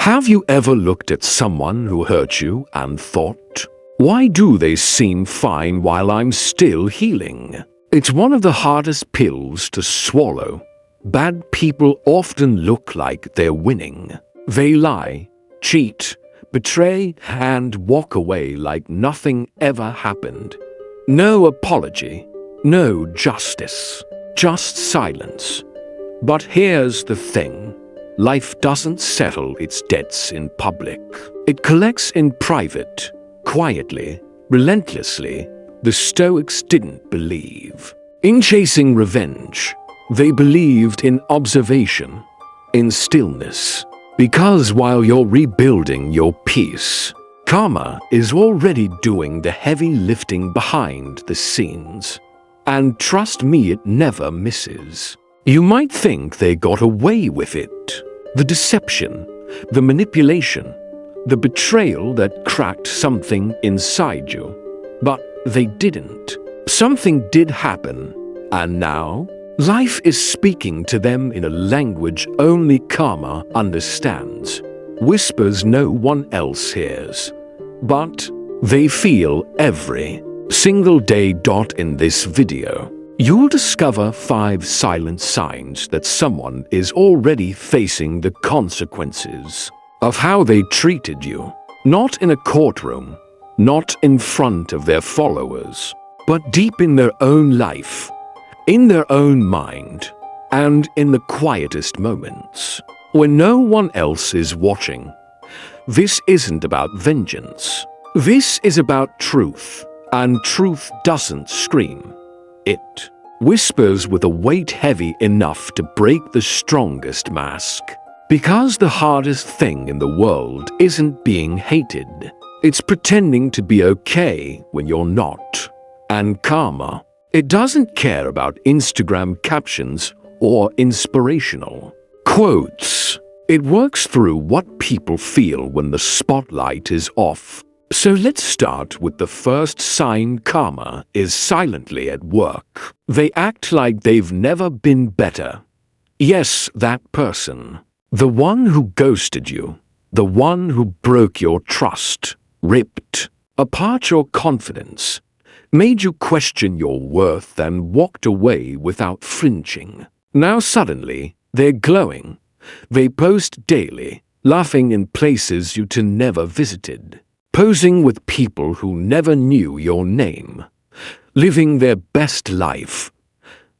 Have you ever looked at someone who hurt you and thought, why do they seem fine while I'm still healing? It's one of the hardest pills to swallow. Bad people often look like they're winning. They lie, cheat, betray, and walk away like nothing ever happened. No apology, no justice, just silence. But here's the thing. Life doesn't settle its debts in public. It collects in private, quietly, relentlessly. The Stoics didn't believe in chasing revenge. They believed in observation, in stillness. Because while you're rebuilding your peace, karma is already doing the heavy lifting behind the scenes. And trust me, it never misses. You might think they got away with it. The deception, the manipulation, the betrayal that cracked something inside you. But they didn't. Something did happen, and now life is speaking to them in a language only karma understands. Whispers no one else hears. But they feel every single day. In this video, you'll discover 5 silent signs that someone is already facing the consequences of how they treated you. Not in a courtroom, not in front of their followers, but deep in their own life, in their own mind, and in the quietest moments, when no one else is watching. This isn't about vengeance. This is about truth, and truth doesn't scream. It whispers with a weight heavy enough to break the strongest mask. Because the hardest thing in the world isn't being hated. It's pretending to be okay when you're not. And karma, it doesn't care about Instagram captions or inspirational quotes. It works through what people feel when the spotlight is off. So let's start with the first sign. Karma is silently at work. They act like they've never been better. Yes, that person. The one who ghosted you. The one who broke your trust. Ripped apart your confidence. Made you question your worth and walked away without flinching. Now suddenly, they're glowing. They post daily, laughing in places you'd never visited. Posing with people who never knew your name, living their best life.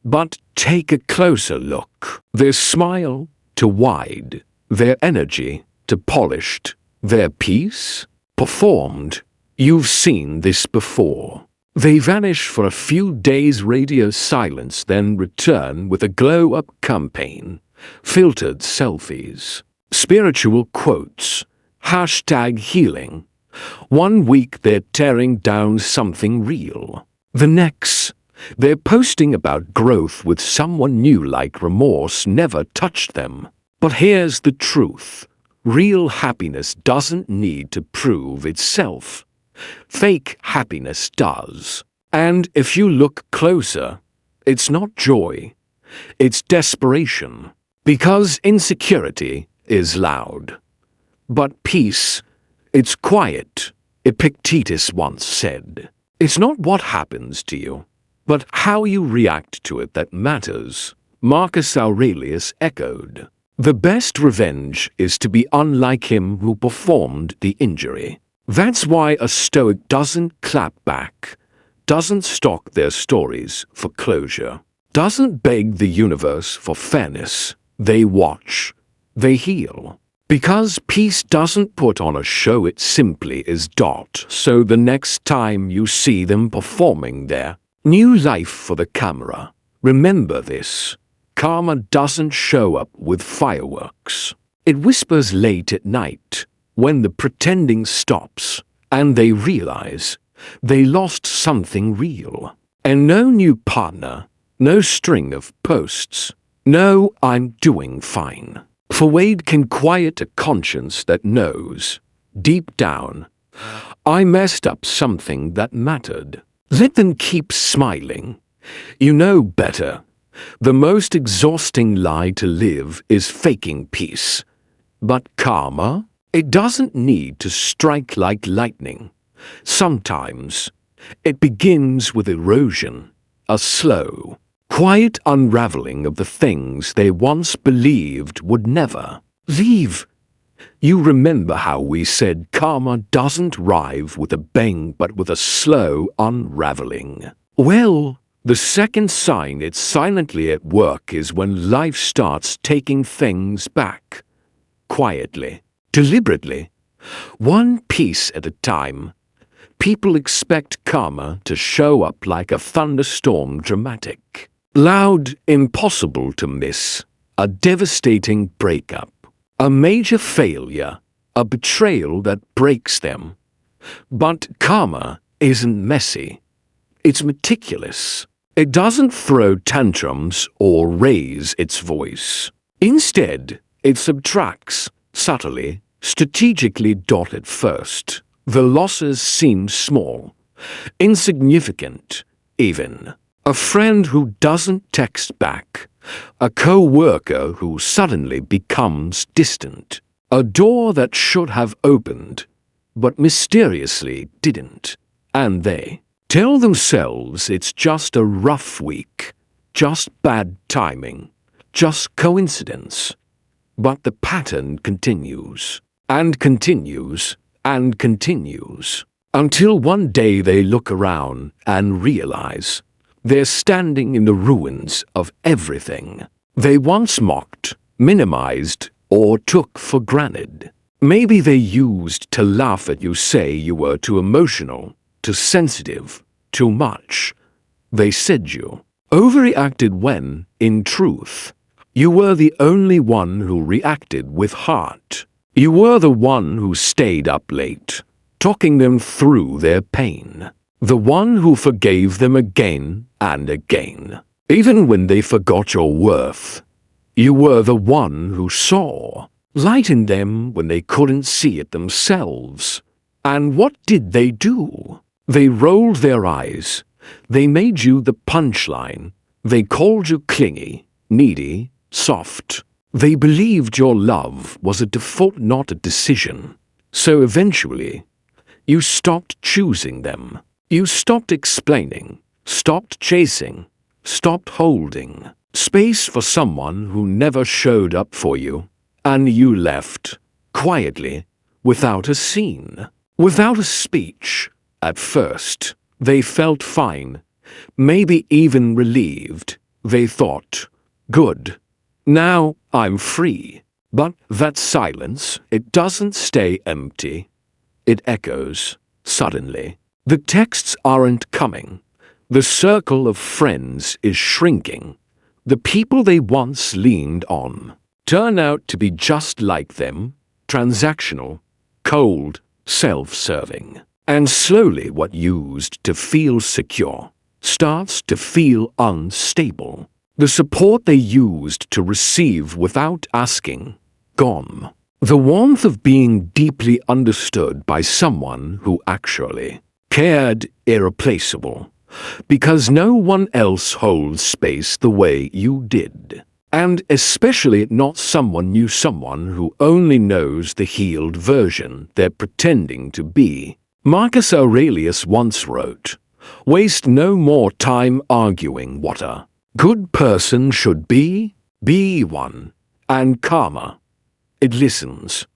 But take a closer look. Their smile, too wide. Their energy, too polished. Their peace, performed. You've seen this before. They vanish for a few days, radio silence, then return with a glow-up campaign. Filtered selfies. Spiritual quotes. #healing. One week they're tearing down something real. The next, they're posting about growth with someone new like remorse never touched them. But here's the truth. Real happiness doesn't need to prove itself. Fake happiness does. And if you look closer, it's not joy. It's desperation. Because insecurity is loud. But peace, it's quiet. Epictetus once said, it's not what happens to you, but how you react to it that matters. Marcus Aurelius echoed, the best revenge is to be unlike him who performed the injury. That's why a Stoic doesn't clap back, doesn't stalk their stories for closure, doesn't beg the universe for fairness. They watch, they heal. Because peace doesn't put on a show, it simply is. So the next time you see them performing their new life for the camera, remember this. Karma doesn't show up with fireworks. It whispers late at night, when the pretending stops, and they realize they lost something real. And no new partner, no string of posts, no I'm doing fine. For Wade can quiet a conscience that knows, deep down, I messed up something that mattered. Let them keep smiling. You know better. The most exhausting lie to live is faking peace. But karma? It doesn't need to strike like lightning. Sometimes it begins with erosion, a slow, quiet unraveling of the things they once believed would never leave. You remember how we said karma doesn't arrive with a bang but with a slow unraveling? Well, the second sign it's silently at work is when life starts taking things back. Quietly, deliberately, one piece at a time. People expect karma to show up like a thunderstorm, dramatic, loud, impossible to miss, a devastating breakup, a major failure, a betrayal that breaks them. But karma isn't messy. It's meticulous. It doesn't throw tantrums or raise its voice. Instead, it subtracts, subtly, strategically. At first, the losses seem small, insignificant, even. A friend who doesn't text back, a co-worker who suddenly becomes distant, a door that should have opened, but mysteriously didn't, and they tell themselves it's just a rough week, just bad timing, just coincidence. But the pattern continues, and continues, and continues, until one day they look around and realize they're standing in the ruins of everything they once mocked, minimized, or took for granted. Maybe they used to laugh at you, say you were too emotional, too sensitive, too much. They said you overreacted when, in truth, you were the only one who reacted with heart. You were the one who stayed up late, talking them through their pain. The one who forgave them again and again. Even when they forgot your worth, you were the one who saw light in them when they couldn't see it themselves. And what did they do? They rolled their eyes. They made you the punchline. They called you clingy, needy, soft. They believed your love was a default, not a decision. So eventually, you stopped choosing them. You stopped explaining, stopped chasing, stopped holding space for someone who never showed up for you. And you left, quietly, without a scene, without a speech. At first, they felt fine, maybe even relieved. They thought, good. Now I'm free. But that silence, it doesn't stay empty. It echoes, suddenly. The texts aren't coming. The circle of friends is shrinking. The people they once leaned on turn out to be just like them, transactional, cold, self-serving. And slowly what used to feel secure starts to feel unstable. The support they used to receive without asking, gone. The warmth of being deeply understood by someone who actually cared, irreplaceable, because no one else holds space the way you did. And especially not someone new, someone who only knows the healed version they're pretending to be. Marcus Aurelius once wrote, "Waste no more time arguing what a good person should be one." And karma, it listens.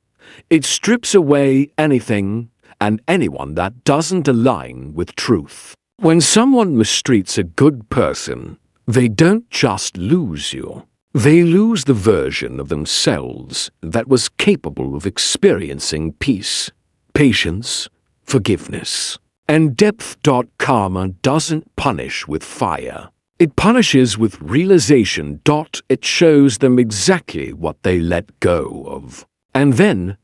It strips away anything and anyone that doesn't align with truth. When someone mistreats a good person, they don't just lose you. They lose the version of themselves that was capable of experiencing peace, patience, forgiveness, and depth. Karma doesn't punish with fire. It punishes with realization. It shows them exactly what they let go of. And then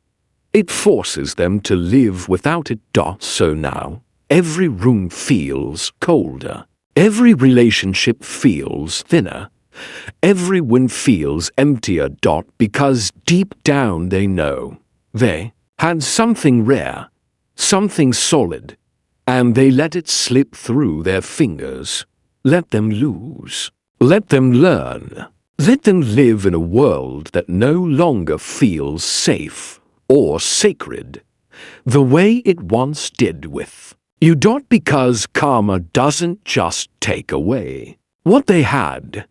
it forces them to live without it. So now, every room feels colder. Every relationship feels thinner. Every win feels emptier. Because deep down they know they had something rare, something solid, and they let it slip through their fingers. Let them lose. Let them learn. Let them live in a world that no longer feels safe. or sacred the way it once did with you. Because karma doesn't just take away what they had,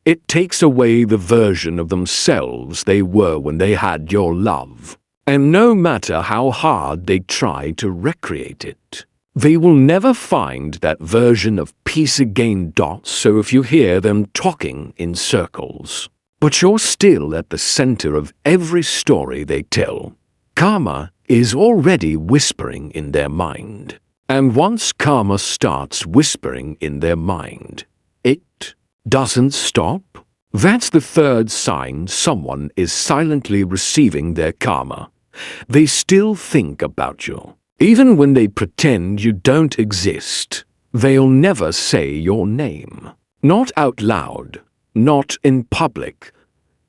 it takes away the version of themselves they were when they had your love. And no matter how hard they try to recreate it, they will never find that version of peace again. So if you hear them talking in circles, but you're still at the center of every story they tell, karma is already whispering in their mind. And once karma starts whispering in their mind, it doesn't stop. That's the third sign someone is silently receiving their karma. They still think about you. Even when they pretend you don't exist, they'll never say your name. Not out loud, not in public.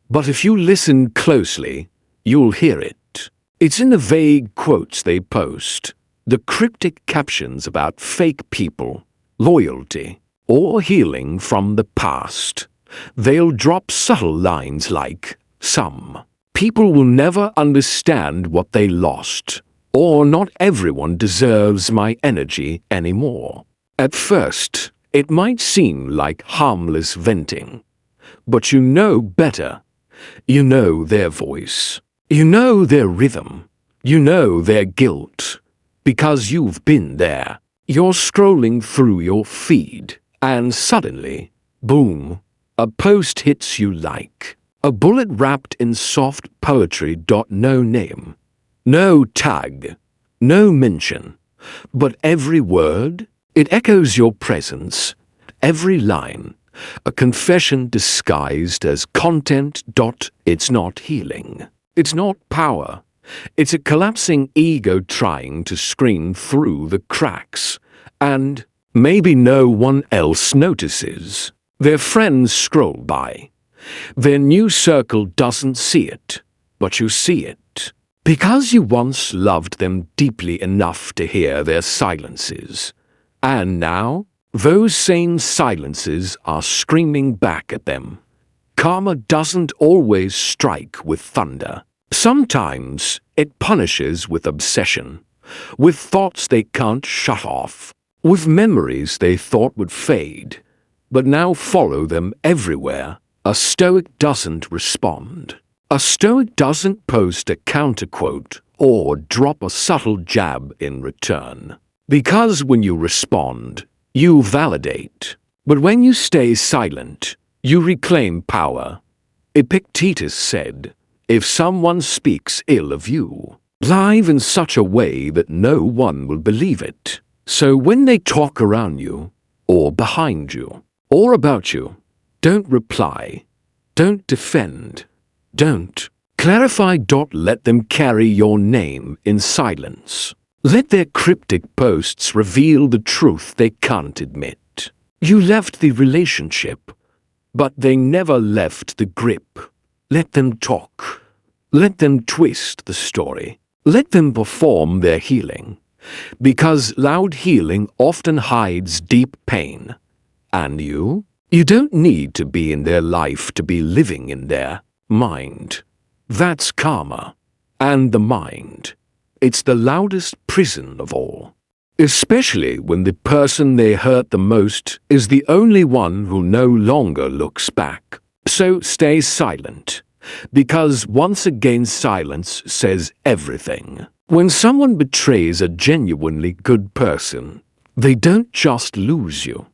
But if you listen closely, you'll hear it. It's in the vague quotes they post, the cryptic captions about fake people, loyalty, or healing from the past. They'll drop subtle lines like, "Some people will never understand what they lost," or "Not everyone deserves my energy anymore." At first, it might seem like harmless venting, but you know better. You know their voice. You know their rhythm. You know their guilt. Because you've been there. You're scrolling through your feed, and suddenly, boom, a post hits you like a bullet wrapped in soft poetry. No name, no tag, no mention, but every word, it echoes your presence, every line, a confession disguised as content. It's not healing. It's not power. It's a collapsing ego trying to screen through the cracks. And maybe no one else notices. Their friends scroll by. Their new circle doesn't see it, but you see it. Because you once loved them deeply enough to hear their silences. And now, those same silences are screaming back at them. Karma doesn't always strike with thunder. Sometimes it punishes with obsession, with thoughts they can't shut off, with memories they thought would fade, but now follow them everywhere. A Stoic doesn't respond. A Stoic doesn't post a counterquote or drop a subtle jab in return. Because when you respond, you validate. But when you stay silent, you reclaim power. Epictetus said, "If someone speaks ill of you, live in such a way that no one will believe it." So when they talk around you, or behind you, or about you, don't reply, don't defend, don't clarify. Let them carry your name in silence. Let their cryptic posts reveal the truth they can't admit. You left the relationship, but they never left the grip. Let them talk. Let them twist the story. Let them perform their healing. Because loud healing often hides deep pain. And you don't need to be in their life to be living in their mind. That's karma. And the mind, it's the loudest prison of all. Especially when the person they hurt the most is the only one who no longer looks back. So stay silent. Because once again silence says everything. When someone betrays a genuinely good person, they don't just lose you.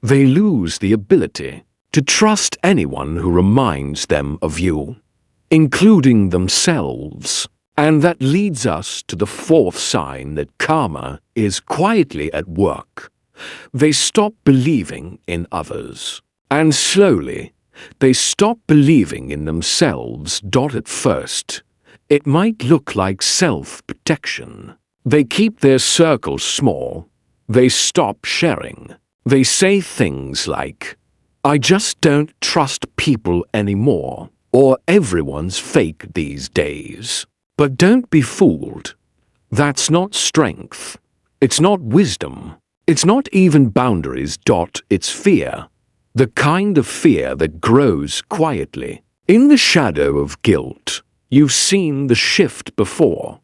They lose the ability to trust anyone who reminds them of you, including themselves. And that leads us to the fourth sign that karma is quietly at work. They stop believing in others. And slowly, they stop believing in themselves. At first, it might look like self-protection. They keep their circles small. They stop sharing. They say things like, "I just don't trust people anymore," or "Everyone's fake these days." But don't be fooled. That's not strength. It's not wisdom. It's not even boundaries. It's fear. The kind of fear that grows quietly, in the shadow of guilt, You've seen the shift before.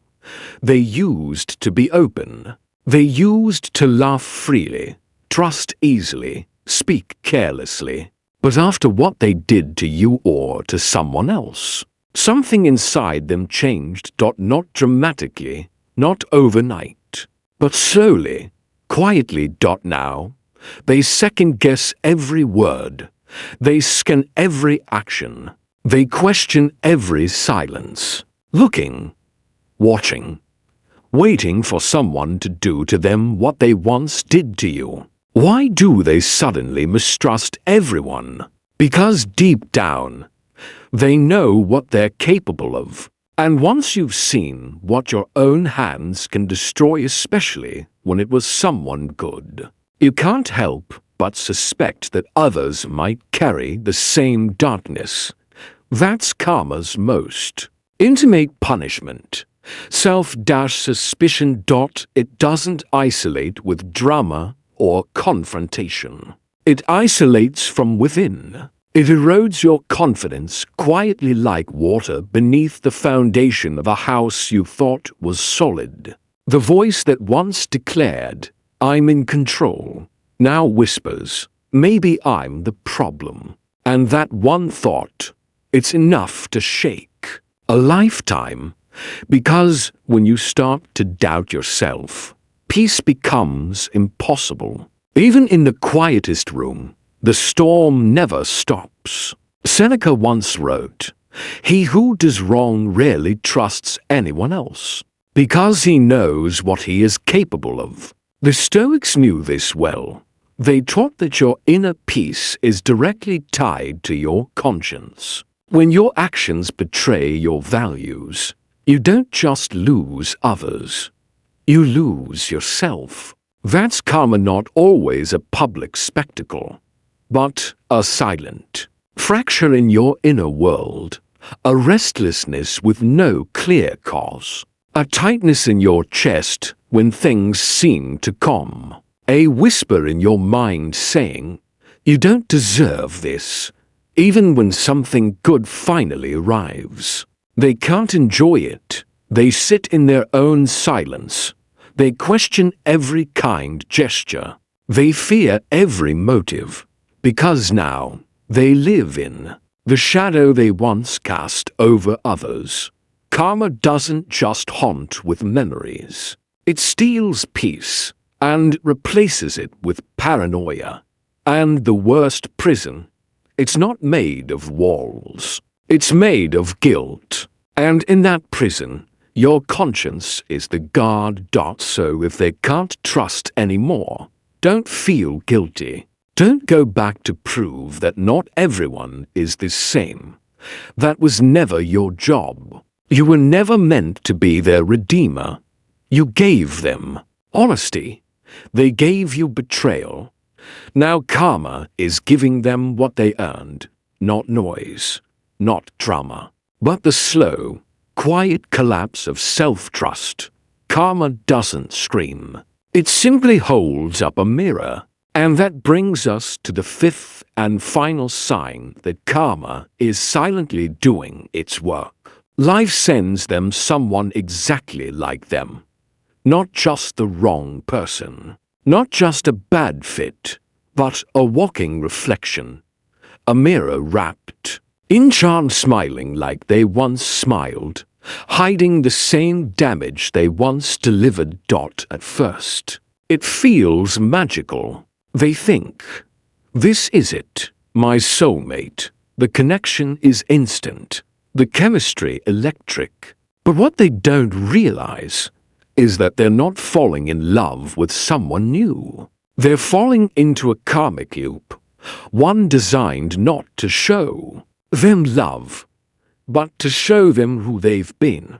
They used to be open. They used to laugh freely, trust easily, speak carelessly. But after what they did to you or to someone else, something inside them changed. Not dramatically, not overnight, but slowly, quietly. Now, they second-guess every word. They scan every action. They question every silence, looking, watching, waiting for someone to do to them what they once did to you. Why do they suddenly mistrust everyone? Because deep down, they know what they're capable of. And once you've seen what your own hands can destroy, especially when it was someone good, you can't help but suspect that others might carry the same darkness. That's karma's most intimate punishment. Self-suspicion. It doesn't isolate with drama or confrontation. It isolates from within. It erodes your confidence quietly like water beneath the foundation of a house you thought was solid. The voice that once declared, "I'm in control," now whispers, "Maybe I'm the problem." And that one thought, it's enough to shake a lifetime. Because when you start to doubt yourself, peace becomes impossible. Even in the quietest room, the storm never stops. Seneca once wrote, "He who does wrong rarely trusts anyone else, because he knows what he is capable of." The Stoics knew this well. They taught that your inner peace is directly tied to your conscience. When your actions betray your values, you don't just lose others, you lose yourself. That's karma, not always a public spectacle, but a silent fracture in your inner world, a restlessness with no clear cause, a tightness in your chest when things seem to calm, a whisper in your mind saying, "You don't deserve this," even when something good finally arrives. They can't enjoy it. They sit in their own silence. They question every kind gesture. They fear every motive, because now they live in the shadow they once cast over others. Karma doesn't just haunt with memories. It steals peace and replaces it with paranoia. And the worst prison, it's not made of walls. It's made of guilt. And in that prison, your conscience is the guard. So if they can't trust anymore, don't feel guilty. Don't go back to prove that not everyone is the same. That was never your job. You were never meant to be their redeemer. You gave them honesty. They gave you betrayal. Now karma is giving them what they earned. Not noise, not drama, but the slow, quiet collapse of self-trust. Karma doesn't scream. It simply holds up a mirror. And that brings us to the fifth and final sign that karma is silently doing its work. Life sends them someone exactly like them. Not just the wrong person. Not just a bad fit, but a walking reflection. A mirror wrapped in charm, smiling like they once smiled, hiding the same damage they once delivered. At first, it feels magical. They think, "This is it, my soulmate." The connection is instant, the chemistry electric. But what they don't realize is that they're not falling in love with someone new. They're falling into a karmic loop, one designed not to show them love, but to show them who they've been.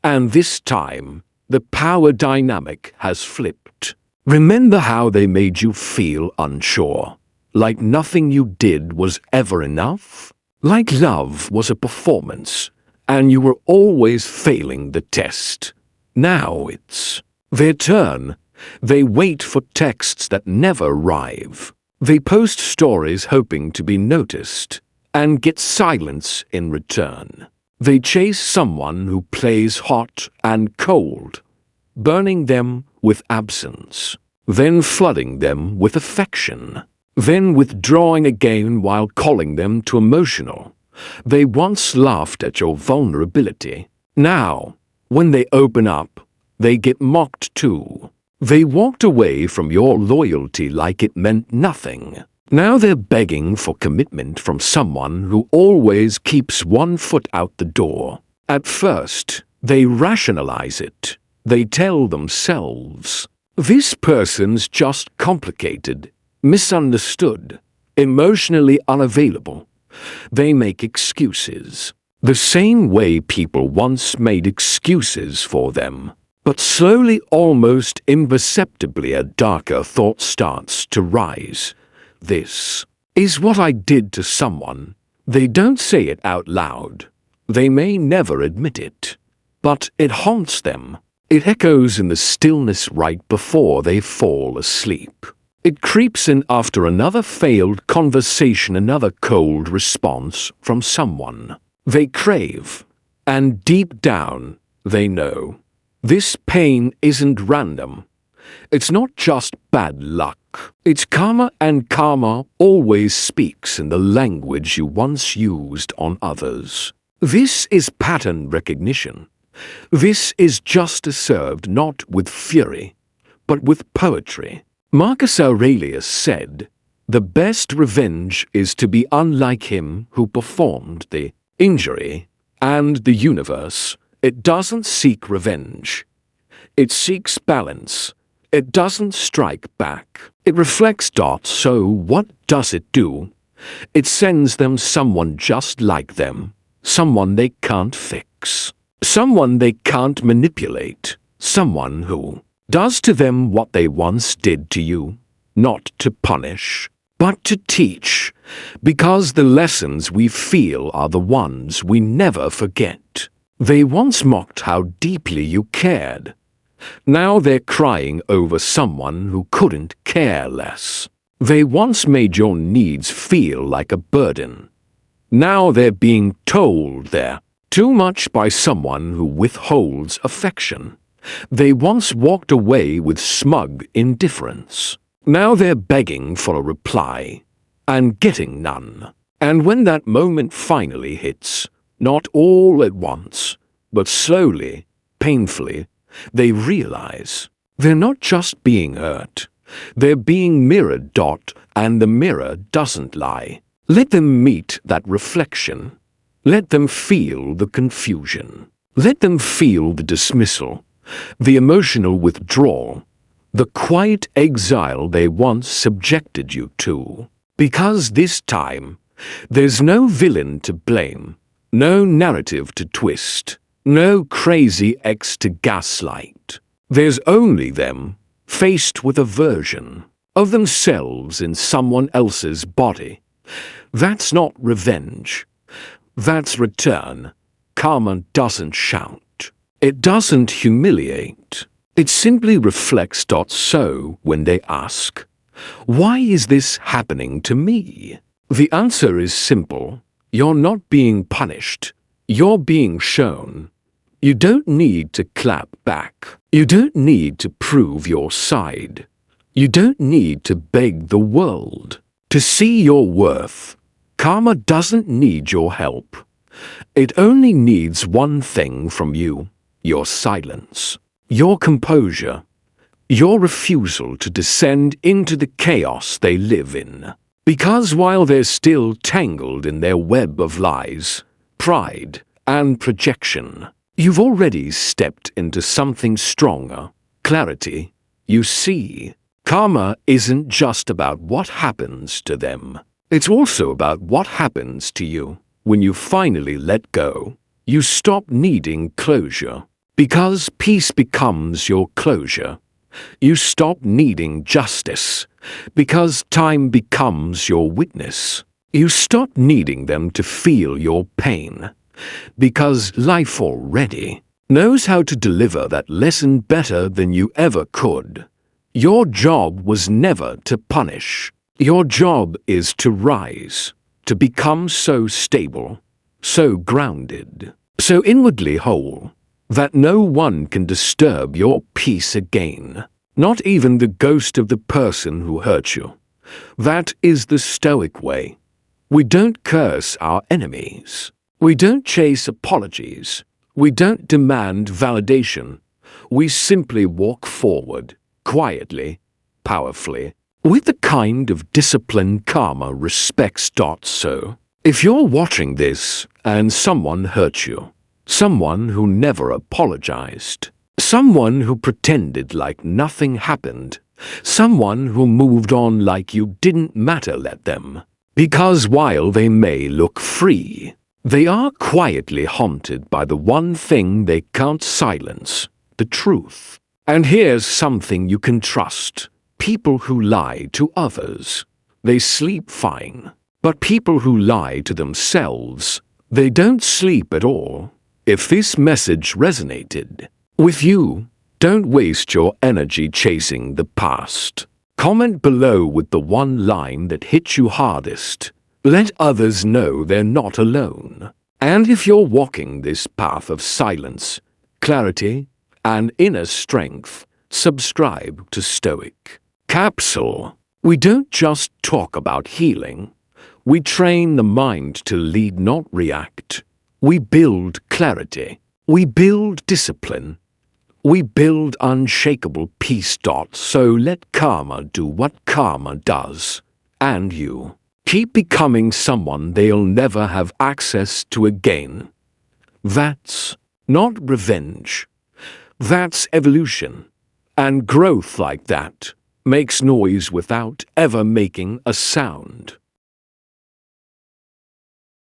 And this time, the power dynamic has flipped. Remember how they made you feel unsure, like nothing you did was ever enough? Like love was a performance, and you were always failing the test. Now it's their turn. They wait for texts that never arrive. They post stories hoping to be noticed, and get silence in return. They chase someone who plays hot and cold, burning them with absence, then flooding them with affection, then withdrawing again while calling them too emotional. They once laughed at your vulnerability. Now, when they open up, they get mocked too. They walked away from your loyalty like it meant nothing. Now they're begging for commitment from someone who always keeps one foot out the door. At first, they rationalize it. They tell themselves, "This person's just complicated, misunderstood, emotionally unavailable." They make excuses, the same way people once made excuses for them. But slowly, almost imperceptibly, a darker thought starts to rise. This is what I did to someone. They don't say it out loud. They may never admit it. But it haunts them. It echoes in the stillness right before they fall asleep. It creeps in after another failed conversation, another cold response from someone they crave. And deep down, they know. This pain isn't random. It's not just bad luck. It's karma, and karma always speaks in the language you once used on others. This is pattern recognition. This is justice served not with fury, but with poetry. Marcus Aurelius said, "The best revenge is to be unlike him who performed the injury." And the universe, it doesn't seek revenge. It seeks balance. It doesn't strike back. It reflects dots, so what does it do? It sends them someone just like them, someone they can't fix, someone they can't manipulate, someone who does to them what they once did to you, not to punish, but to teach, because the lessons we feel are the ones we never forget. They once mocked how deeply you cared. Now they're crying over someone who couldn't care less. They once made your needs feel like a burden. Now they're being told they're too much by someone who withholds affection. They once walked away with smug indifference. Now they're begging for a reply and getting none. And when that moment finally hits, not all at once, but slowly, painfully, they realize they're not just being hurt. They're being mirrored, and the mirror doesn't lie. Let them meet that reflection. Let them feel the confusion. Let them feel the dismissal, the emotional withdrawal, the quiet exile they once subjected you to. Because this time, there's no villain to blame, no narrative to twist, no crazy ex to gaslight. There's only them, faced with a version of themselves in someone else's body. That's not revenge. That's return. Karma doesn't shout. It doesn't humiliate. It simply reflects. So when they ask, "Why is this happening to me?" the answer is simple. You're not being punished. You're being shown. You don't need to clap back. You don't need to prove your side. You don't need to beg the world to see your worth. Karma doesn't need your help. It only needs one thing from you: your silence, your composure, your refusal to descend into the chaos they live in. Because while they're still tangled in their web of lies, pride, and projection, you've already stepped into something stronger, clarity. You see, karma isn't just about what happens to them. It's also about what happens to you. When you finally let go, you stop needing closure. Because peace becomes your closure. You stop needing justice. Because time becomes your witness. You stop needing them to feel your pain. Because life already knows how to deliver that lesson better than you ever could. Your job was never to punish. Your job is to rise, to become so stable, so grounded, so inwardly whole that no one can disturb your peace again, not even the ghost of the person who hurt you. That is the Stoic way. We don't curse our enemies. We don't chase apologies. We don't demand validation. We simply walk forward, quietly, powerfully, with the kind of discipline karma respects. So, if you're watching this and someone hurt you, someone who never apologized, someone who pretended like nothing happened, someone who moved on like you didn't matter, let them. Because while they may look free, they are quietly haunted by the one thing they can't silence, the truth. And here's something you can trust. People who lie to others, they sleep fine. But people who lie to themselves, they don't sleep at all. If this message resonated with you, don't waste your energy chasing the past. Comment below with the one line that hit you hardest. Let others know they're not alone. And if you're walking this path of silence, clarity, and inner strength, subscribe to Stoic Capsule. We don't just talk about healing. We train the mind to lead, not react. We build clarity. We build discipline. We build unshakable peace. So let karma do what karma does. And you keep becoming someone they'll never have access to again. That's not revenge. That's evolution. And growth like that makes noise without ever making a sound.